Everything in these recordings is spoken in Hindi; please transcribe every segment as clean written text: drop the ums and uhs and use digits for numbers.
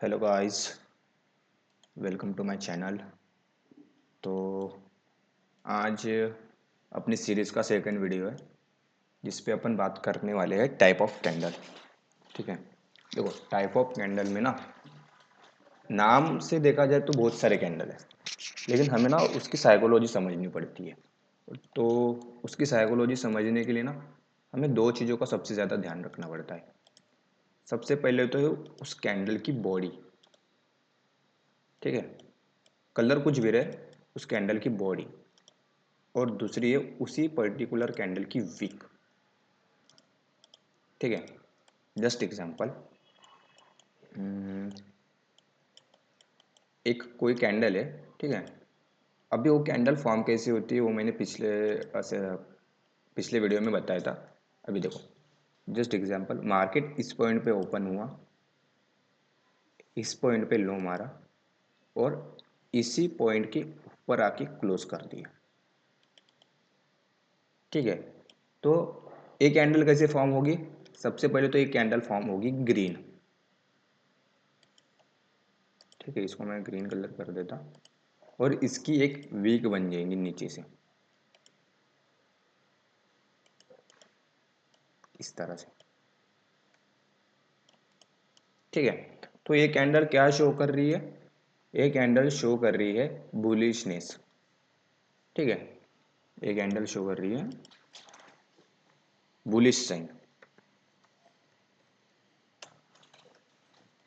Hello guys, welcome to my channel. तो आज अपनी सीरीज़ का सेकंड वीडियो है जिस पे अपन बात करने वाले हैं टाइप ऑफ कैंडल। ठीक है, देखो टाइप ऑफ कैंडल में ना नाम से देखा जाए तो बहुत सारे कैंडल है, लेकिन हमें ना उसकी साइकोलॉजी समझनी पड़ती है। तो उसकी साइकोलॉजी समझने के लिए ना हमें दो चीज़ों का सबसे ज़्यादा ध्यान रखना पड़ता है। सबसे पहले तो है उस कैंडल की बॉडी। ठीक है, कलर कुछ भी रहे, उस कैंडल की बॉडी। और दूसरी है उसी पर्टिकुलर कैंडल की विक। ठीक है, जस्ट एग्जांपल, एक कोई कैंडल है। ठीक है, अभी वो कैंडल फॉर्म कैसी होती है वो मैंने पिछले वीडियो में बताया था। अभी देखो, जस्ट एग्जांपल, मार्केट इस पॉइंट पे ओपन हुआ, इस पॉइंट पे लो मारा और इसी पॉइंट के ऊपर आके क्लोज कर दिया। ठीक है, तो एक कैंडल कैसे फॉर्म होगी? सबसे पहले तो एक कैंडल फॉर्म होगी ग्रीन। ठीक है, इसको मैं ग्रीन कलर कर देता और इसकी एक वीक बन जाएंगी नीचे से, इस तरह से। ठीक है, तो ये कैंडल क्या शो कर रही है? ये कैंडल शो कर रही है बुलिशनेस। ठीक है, ये कैंडल शो कर रही है बुलिश साइन।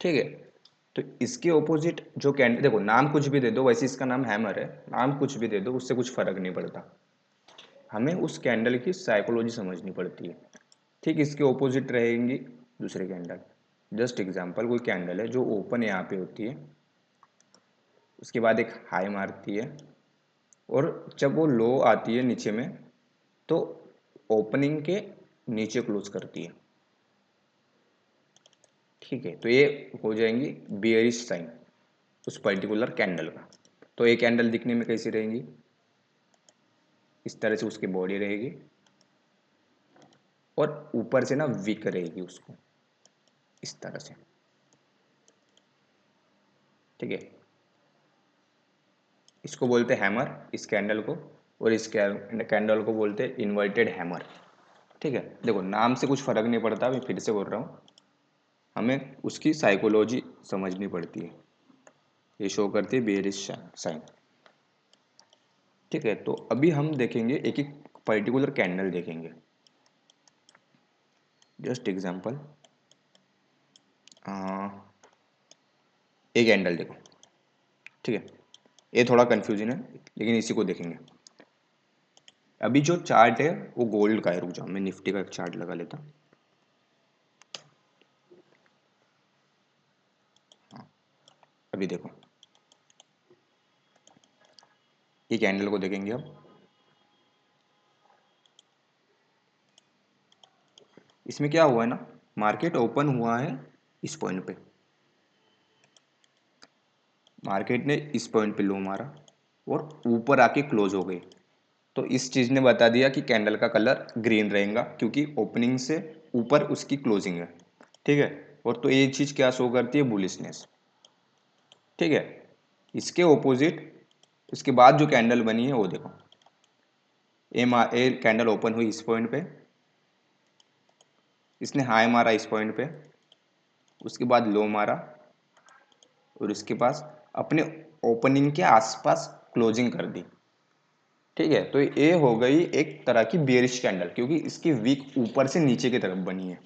ठीक है, तो इसके ऑपोजिट जो कैंडल, देखो नाम कुछ भी दे दो, वैसे इसका नाम हैमर है, नाम कुछ भी दे दो उससे कुछ फर्क नहीं पड़ता। हमें उस कैंडल की साइकोलॉजी समझनी पड़ती है। ठीक, इसके ऑपोजिट रहेंगी दूसरे कैंडल। जस्ट एग्जांपल, कोई कैंडल है जो ओपन यहाँ पे होती है, उसके बाद एक हाई मारती है और जब वो लो आती है नीचे में तो ओपनिंग के नीचे क्लोज करती है। ठीक है, तो ये हो जाएंगी बियरिश साइन उस पर्टिकुलर कैंडल का। तो ये कैंडल दिखने में कैसी रहेंगी? इस तरह से उसकी बॉडी रहेगी और ऊपर से ना वीक रहेगी उसको, इस तरह से। ठीक है, इसको बोलते हैं हैमर, इस कैंडल को, और इस कैंडल को बोलते हैं इन्वर्टेड हैमर। ठीक है, देखो नाम से कुछ फर्क नहीं पड़ता, मैं फिर से बोल रहा हूँ, हमें उसकी साइकोलॉजी समझनी पड़ती है। ये शो करती है बेयरिश साइन। ठीक है, तो अभी हम देखेंगे एक एक पर्टिकुलर कैंडल देखेंगे। जस्ट एग्जांपल, एक कैंडल देखो। ठीक है, ये थोड़ा कंफ्यूजन है लेकिन इसी को देखेंगे। अभी जो चार्ट है वो गोल्ड का है, रुक जाओ मैं निफ्टी का एक चार्ट लगा लेता। अभी देखो, ये कैंडल को देखेंगे अब। इसमें क्या हुआ है ना, मार्केट ओपन हुआ है इस पॉइंट पे, मार्केट ने इस पॉइंट पे लो मारा और ऊपर आके क्लोज हो गई। तो इस चीज ने बता दिया कि कैंडल का कलर ग्रीन रहेगा क्योंकि ओपनिंग से ऊपर उसकी क्लोजिंग है। ठीक है, और तो ये चीज क्या शो करती है? बुलिशनेस। ठीक है, इसके ओपोजिट उसके बाद जो कैंडल बनी है वो देखो। ए कैंडल ओपन हुई इस पॉइंट पे, इसने हाई मारा इस पॉइंट पे, उसके बाद लो मारा और उसके पास अपने ओपनिंग के आसपास क्लोजिंग कर दी। ठीक है, तो ये हो गई एक तरह की बेरिश कैंडल क्योंकि इसकी वीक ऊपर से नीचे की तरफ बनी है।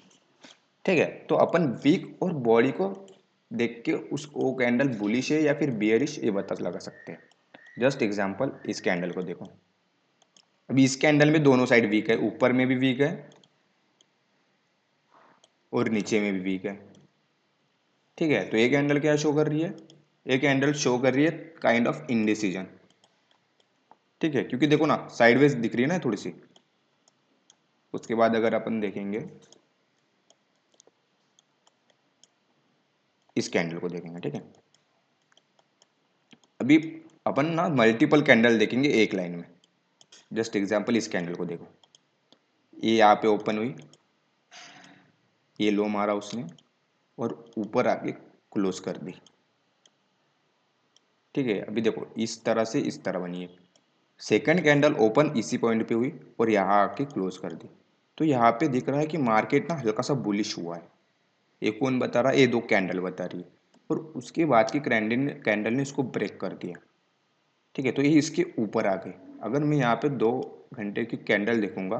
ठीक है, तो अपन वीक और बॉडी को देख के उस वो कैंडल बुलिश है या फिर बियरिश ये बता लगा सकते हैं। जस्ट एग्जांपल, इस कैंडल को देखो। अभी इस कैंडल में दोनों साइड वीक है, ऊपर में भी वीक है और नीचे में भी वीक है। ठीक है, तो ये कैंडल क्या शो कर रही है? ये कैंडल शो कर रही है काइंड ऑफ इनडिसीजन। ठीक है, क्योंकि देखो ना साइडवेज दिख रही है ना थोड़ी सी। उसके बाद अगर अपन देखेंगे, इस कैंडल को देखेंगे। ठीक है, अभी अपन ना मल्टीपल कैंडल देखेंगे एक लाइन में। जस्ट एग्जांपल, इस कैंडल को देखो। ये यहाँ पे ओपन हुई, ये लो मारा उसने और ऊपर आके क्लोज कर दी। ठीक है, अभी देखो इस तरह से इस तरह बनी है। सेकंड कैंडल ओपन इसी पॉइंट पे हुई और यहाँ आके क्लोज कर दी। तो यहाँ पे दिख रहा है कि मार्केट ना हल्का सा बुलिश हुआ है। ये कौन बता रहा है? ये दो कैंडल बता रही है। और उसके बाद की कैंडल ने इसको ब्रेक कर दिया। ठीक है, तो ये इसके ऊपर आ गए। अगर मैं यहाँ पे 2 घंटे की कैंडल देखूंगा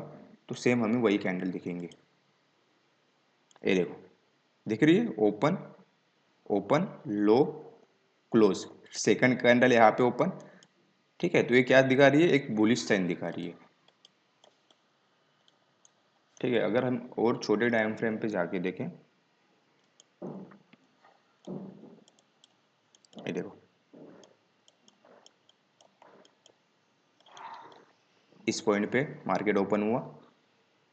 तो सेम हमें वही कैंडल दिखेंगे। ये देखो, दिख रही है? ओपन, ओपन, लो, क्लोज। सेकंड कैंडल यहाँ पे ओपन। ठीक है, तो ये क्या दिखा रही है? एक बुलिश साइन दिखा रही है। ठीक है, अगर हम और छोटे टाइम फ्रेम पे जाके देखें, ये देखो इस पॉइंट पे मार्केट ओपन हुआ,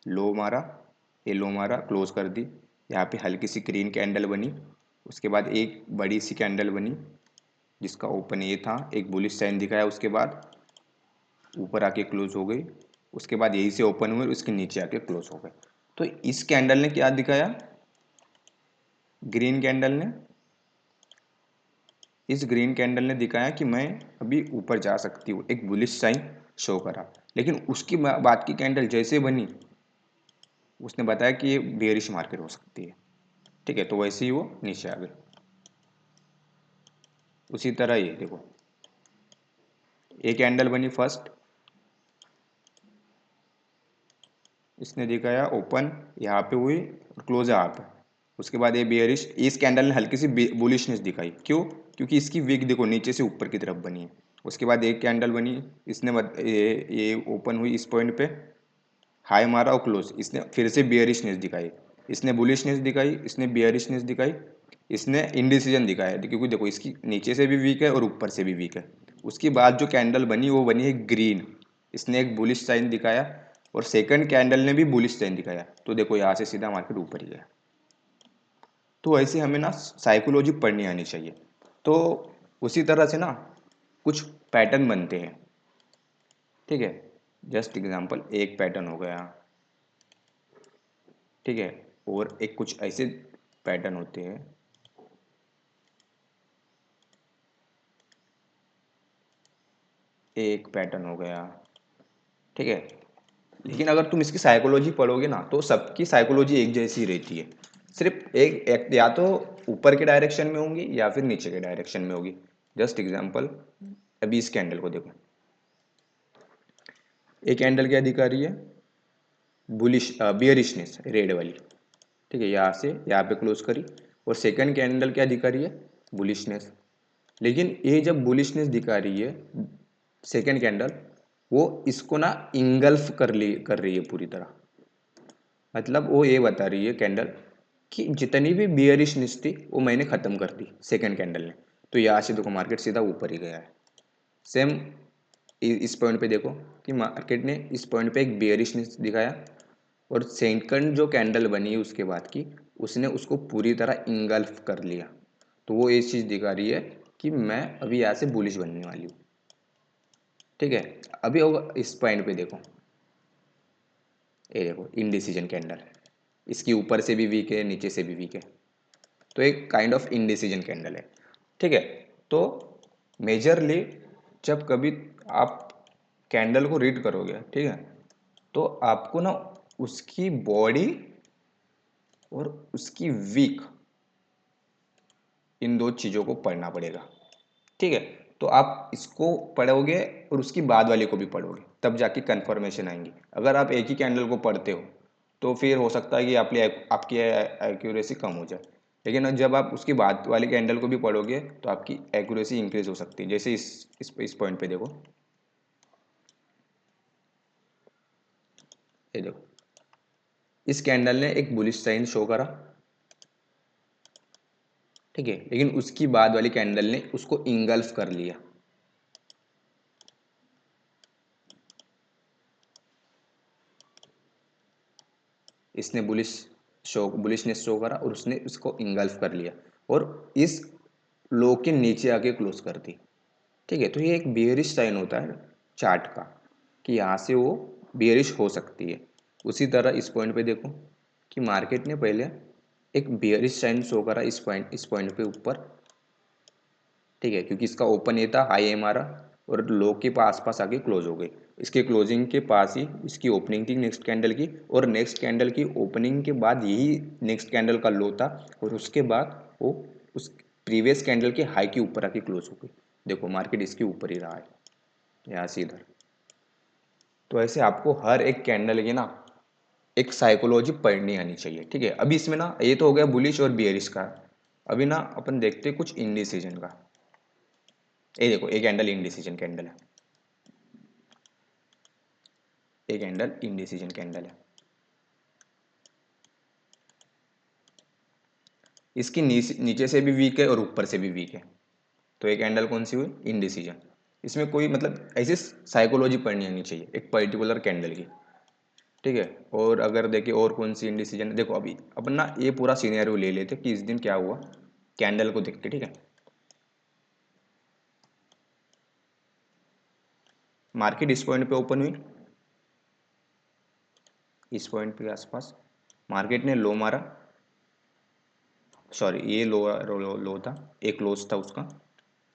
लो मारा, ये लो मारा, क्लोज कर दी। यहाँ पे हल्की सी ग्रीन कैंडल बनी, उसके बाद एक बड़ी सी कैंडल बनी जिसका ओपन ये था, एक बुलिश साइन दिखाया, उसके बाद ऊपर आके क्लोज हो गई। उसके बाद यही से ओपन हुए, उसके नीचे आके क्लोज हो गए। तो इस कैंडल ने क्या दिखाया? ग्रीन कैंडल ने, इस ग्रीन कैंडल ने दिखाया कि मैं अभी ऊपर जा सकती हूँ, एक बुलिश साइन शो करा। लेकिन उसकी बाद की कैंडल जैसे बनी, उसने बताया कि ये बेयरिश मार्केट हो सकती है। ठीक है, तो वैसे ही वो नीचे आ गई। उसी तरह ये देखो, एक कैंडल बनी फर्स्ट, इसने दिखाया ओपन यहाँ पे हुई और क्लोज यहाँ पे। उसके बाद ये बेयरिश, इस कैंडल ने हल्की सी बुलिशनेस दिखाई। क्यों? क्योंकि इसकी विक देखो नीचे से ऊपर की तरफ बनी है। उसके बाद एक कैंडल बनी, इसने ये ओपन हुई इस पॉइंट पे, हाई मारा और क्लोज, इसने फिर से बियरिशनेस दिखाई। इसने बुलिशनेस दिखाई, इसने बियरिशनेस दिखाई, इसने इनडिसीजन दिखाया, क्योंकि देखो इसकी नीचे से भी वीक है और ऊपर से भी वीक है। उसके बाद जो कैंडल बनी वो बनी है ग्रीन, इसने एक बुलिश साइन दिखाया और सेकंड कैंडल ने भी बुलिश साइन दिखाया। तो देखो यहाँ से सीधा मार्केट ऊपर ही गया। तो ऐसे हमें ना साइकोलॉजी पढ़नी आनी चाहिए। तो उसी तरह से ना कुछ पैटर्न बनते हैं। ठीक है, जस्ट एग्जांपल एक पैटर्न हो गया। ठीक है, और एक कुछ ऐसे पैटर्न होते हैं, एक पैटर्न हो गया। ठीक है, लेकिन अगर तुम इसकी साइकोलॉजी पढ़ोगे ना तो सबकी साइकोलॉजी एक जैसी रहती है। सिर्फ एक या तो ऊपर के डायरेक्शन में होंगी या फिर नीचे के डायरेक्शन में होगी। जस्ट एग्जांपल, अभी इस कैंडल को देखो, एक कैंडल क्या दिखा रही है? बुलिश बियरिशनेस, रेड वाली। ठीक है, यहाँ से यहाँ पे क्लोज करी। और सेकंड कैंडल क्या दिखा रही है? बुलिशनेस। लेकिन ये जब बुलिशनेस दिखा रही है सेकंड कैंडल, वो इसको ना इंगल्फ कर रही है पूरी तरह। मतलब वो ये बता रही है कैंडल कि जितनी भी बियरिशनेस थी वो मैंने खत्म कर दी सेकंड कैंडल ने। तो यहाँ से देखो मार्केट सीधा ऊपर ही गया है। सेम इस पॉइंट पे देखो कि मार्केट ने इस पॉइंट पे एक बियरिशनेस दिखाया और सेकंड जो कैंडल बनी उसके बाद की, उसने उसको पूरी तरह इंगल्फ कर लिया। तो वो ये चीज़ दिखा रही है कि मैं अभी यहाँ से बुलिश बनने वाली हूँ। ठीक है, अभी होगा इस पॉइंट पे देखो, ये देखो इनडिसीजन कैंडल, इसकी ऊपर से भी वीक है नीचे से भी वीक है। तो एक काइंड ऑफ इनडिसीजन कैंडल है। ठीक है, तो मेजरली जब कभी आप कैंडल को रीड करोगे, ठीक है, तो आपको ना उसकी बॉडी और उसकी वीक, इन दो चीज़ों को पढ़ना पड़ेगा। ठीक है, तो आप इसको पढ़ोगे और उसकी बाद वाले को भी पढ़ोगे, तब जाके कन्फर्मेशन आएंगी। अगर आप एक ही कैंडल को पढ़ते हो तो फिर हो सकता है कि आपकी एक्यूरेसी कम हो जाए। लेकिन जब आप उसकी बाद वाले कैंडल को भी पढ़ोगे तो आपकी एक्यूरेसी इंक्रीज हो सकती है। जैसे इस पॉइंट पे देखो, ये देखो इस कैंडल ने एक बुलिश साइन शो करा। ठीक है, लेकिन उसकी बाद वाली कैंडल ने उसको इंगल्फ कर लिया। इसने बुलिशनेस शो करा और उसने उसको इंगल्फ कर लिया और इस लो के नीचे आके क्लोज कर दी। ठीक है, तो ये एक बियरिश साइन होता है चार्ट का कि यहाँ से वो बियरिश हो सकती है। उसी तरह इस पॉइंट पे देखो कि मार्केट ने पहले एक बियरिश साइन शो करा इस पॉइंट पे ऊपर, ठीक है, क्योंकि इसका ओपन ये था, हाई है हमारा, और लो के पास पास आके क्लोज हो गई। इसके क्लोजिंग के पास ही इसकी ओपनिंग थी नेक्स्ट कैंडल की, और नेक्स्ट कैंडल की ओपनिंग के बाद यही नेक्स्ट कैंडल का लो था, और उसके बाद वो उस प्रीवियस कैंडल के हाई के ऊपर आके क्लोज हो गई। देखो मार्केट इसके ऊपर ही रहा है यहाँ से इधर। तो ऐसे आपको हर एक कैंडल की ना एक साइकोलॉजी पढ़नी आनी चाहिए, ठीक है। अभी इसमें ना ये तो हो गया बुलिश और बियरिश का। अभी ना अपन देखते हैं कुछ इंडिसीजन का। ये देखो एक कैंडल इंडिसीजन कैंडल है, एक कैंडल इंडिसीजन कैंडल है। इसकी नीचे से भी वीक है और ऊपर से भी वीक है, तो एक कैंडल कौन सी हुई, इंडिसीजन। इसमें कोई मतलब ऐसी साइकोलॉजी पढ़नी आनी चाहिए एक पर्टिकुलर कैंडल की, ठीक है। और अगर देखिए और कौन सी इंडिसीजन, देखो अभी अपन ना ये पूरा सीनियर ले लेते कि इस दिन क्या हुआ कैंडल को देख के, ठीक है। मार्केट इस पॉइंट पे ओपन हुई, इस पॉइंट के आसपास मार्केट ने लो मारा, सॉरी ये लो था, एक क्लोज था उसका,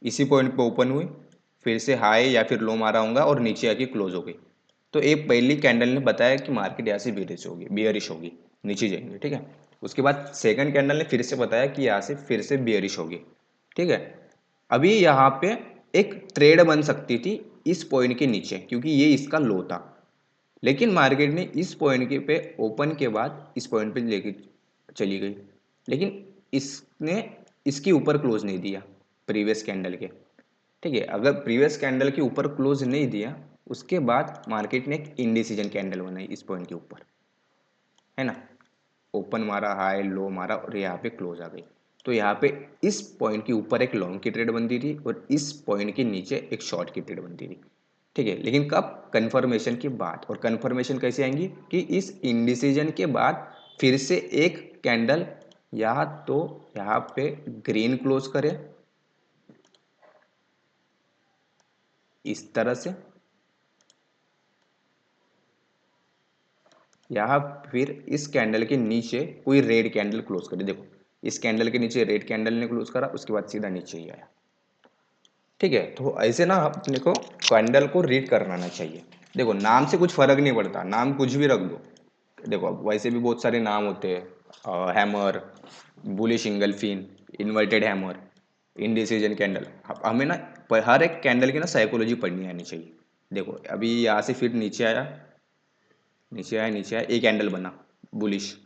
इसी पॉइंट पे ओपन हुई, फिर से हाई या फिर लो मारा होगा और नीचे आके क्लोज हो गई। तो एक पहली कैंडल ने बताया कि मार्केट यहाँ से बियरिश होगी, नीचे जाएंगे, ठीक है। उसके बाद सेकंड कैंडल ने फिर से बताया कि यहाँ से फिर से बियरिश होगी, ठीक है। अभी यहाँ पे एक ट्रेड बन सकती थी इस पॉइंट के नीचे, क्योंकि ये इसका लो था, लेकिन मार्केट ने इस पॉइंट के पे ओपन के बाद इस पॉइंट पे लेके चली गई, लेकिन इसने इसके ऊपर क्लोज नहीं दिया प्रीवियस कैंडल के, ठीक है। अगर प्रीवियस कैंडल के ऊपर क्लोज नहीं दिया, उसके बाद मार्केट ने एक इंडिसीजन कैंडल बनाई इस पॉइंट के ऊपर, है ना। ओपन मारा, हाई लो मारा और यहाँ पे क्लोज आ गई। तो यहाँ पे इस पॉइंट के ऊपर एक लॉन्ग की ट्रेड बनती थी और इस पॉइंट के नीचे एक शॉर्ट की ट्रेड बनती थी, ठीक है। लेकिन कब, कंफर्मेशन के बाद। और कंफर्मेशन कैसे आएंगी कि इस इंडिसीजन के बाद फिर से एक कैंडल या तो यहाँ पे ग्रीन क्लोज करे इस तरह से, या फिर इस कैंडल के नीचे कोई रेड कैंडल क्लोज करे। देखो इस कैंडल के नीचे रेड कैंडल ने क्लोज करा, उसके बाद सीधा नीचे ही आया, ठीक है। तो ऐसे ना अपने को कैंडल को रीड करना आना चाहिए। देखो नाम से कुछ फर्क नहीं पड़ता, नाम कुछ भी रख दो। देखो वैसे भी बहुत सारे नाम होते हैं, hammer, bullish engulfing, inverted hammer, indecision candle. हमें ना हर एक कैंडल की ना साइकोलॉजी पढ़नी आनी चाहिए। देखो अभी यहाँ से फिर नीचे आया, नीचे आया, नीचे आया, एक कैंडल बना बुलिश,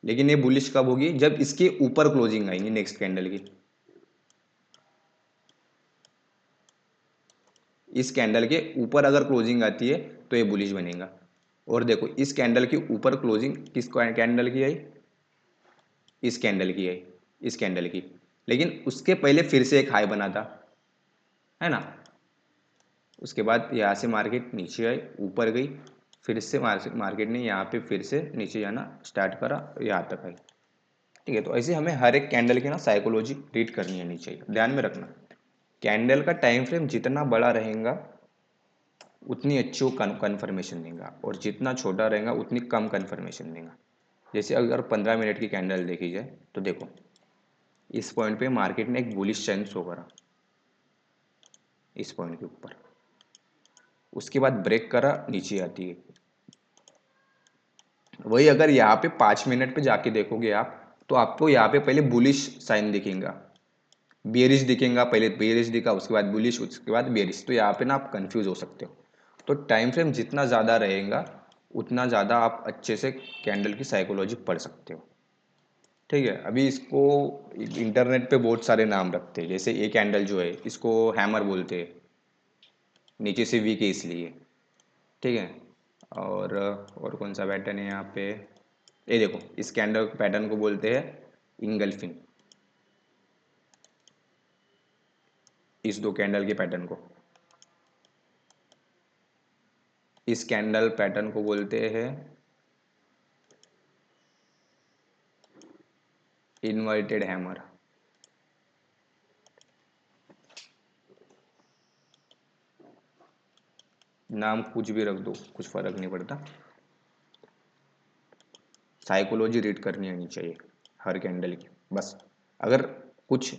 लेकिन ये बुलिश कब होगी, जब इसके ऊपर क्लोजिंग आएंगी नेक्स्ट कैंडल की। इस कैंडल के ऊपर अगर क्लोजिंग आती है तो ये बुलिश बनेगा। और देखो इस कैंडल के ऊपर क्लोजिंग किस कैंडल की आई, इस कैंडल की आई, इस कैंडल की, लेकिन उसके पहले फिर से एक हाई बना था, है ना। उसके बाद यहाँ से मार्केट नीचे आई, ऊपर गई, फिर से मार्केट ने यहाँ पे फिर से नीचे जाना स्टार्ट करा, यहाँ तक आई, ठीक है। तो ऐसे हमें हर एक कैंडल की ना साइकोलॉजी रीड करनी आनी चाहिए। ध्यान में रखना कैंडल का टाइम फ्रेम जितना बड़ा रहेगा उतनी अच्छी वो कन्फर्मेशन देगा, और जितना छोटा रहेगा उतनी कम कन्फर्मेशन देगा। जैसे अगर 15 मिनट की कैंडल देखी जाए तो देखो इस पॉइंट पे मार्केट ने एक बुलिश ट्रेंड शो करा इस पॉइंट के ऊपर, उसके बाद ब्रेक करा, नीचे आती है। वही अगर यहाँ पे 5 मिनट पे जाके देखोगे आप, तो आपको यहाँ पे पहले बुलिश साइन दिखेगा, बेरिश दिखेगा, पहले बेरिश दिखा, उसके बाद बुलिश, उसके बाद बेरिश। तो यहाँ पे ना आप कंफ्यूज हो सकते हो। तो टाइम फ्रेम जितना ज़्यादा रहेगा उतना ज़्यादा आप अच्छे से कैंडल की साइकोलॉजी पढ़ सकते हो, ठीक है। अभी इसको इंटरनेट पे बहुत सारे नाम रखते हैं, जैसे ये कैंडल जो है इसको हैमर बोलते हैं, नीचे से वीक है इसलिए, ठीक है। और कौन सा पैटर्न है यहाँ पे, ये देखो इस कैंडल पैटर्न को बोलते हैं इंगल्फिंग, इस दो कैंडल के पैटर्न को, इस कैंडल पैटर्न को बोलते हैं इन्वर्टेड हैमर। नाम कुछ भी रख दो, कुछ फर्क नहीं पड़ता। साइकोलॉजी रीड करनी आनी चाहिए हर कैंडल की बस। अगर कुछ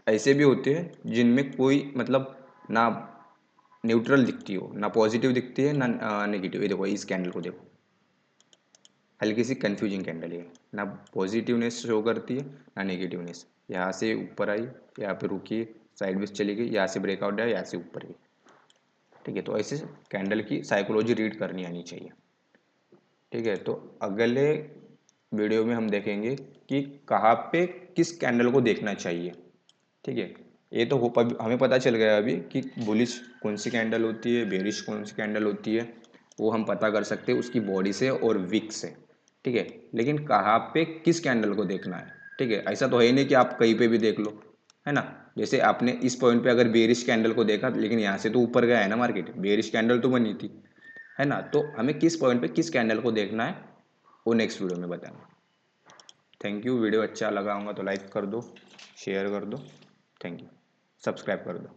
ऐसे भी होते हैं जिनमें कोई मतलब ना न्यूट्रल दिखती हो, ना पॉजिटिव दिखती है ना नेगेटिव। ये देखो इस कैंडल को देखो, हल्की सी कंफ्यूजिंग कैंडल है, ना पॉजिटिवनेस शो करती है ना नेगेटिवनेस। यहाँ से ऊपर आई, यहाँ पे रुकी, साइडवेज चली गई, यहाँ से ब्रेकआउट आया, यहाँ से ऊपर गई। ठीक है, तो ऐसे कैंडल की साइकोलॉजी रीड करनी आनी चाहिए। ठीक है, तो अगले वीडियो में हम देखेंगे कि कहाँ पे किस कैंडल को देखना चाहिए। ठीक है, ये तो हमें पता चल गया अभी कि बुलिश कौन सी कैंडल होती है, बेरिश कौन सी कैंडल होती है, वो हम पता कर सकते हैं उसकी बॉडी से और विक से। ठीक है, लेकिन कहाँ पे किस कैंडल को देखना है। ठीक है, ऐसा तो है नहीं कि आप कहीं पे भी देख लो, है ना। जैसे आपने इस पॉइंट पे अगर बेरिश कैंडल को देखा, लेकिन यहाँ से तो ऊपर गया है ना मार्केट, बेरिश कैंडल तो बनी थी, है ना। तो हमें किस पॉइंट पे किस कैंडल को देखना है वो नेक्स्ट वीडियो में बताएंगे। Thank you. वीडियो अच्छा लगा होगा तो लाइक कर दो, शेयर कर दो, थैंक यू, सब्सक्राइब कर दो।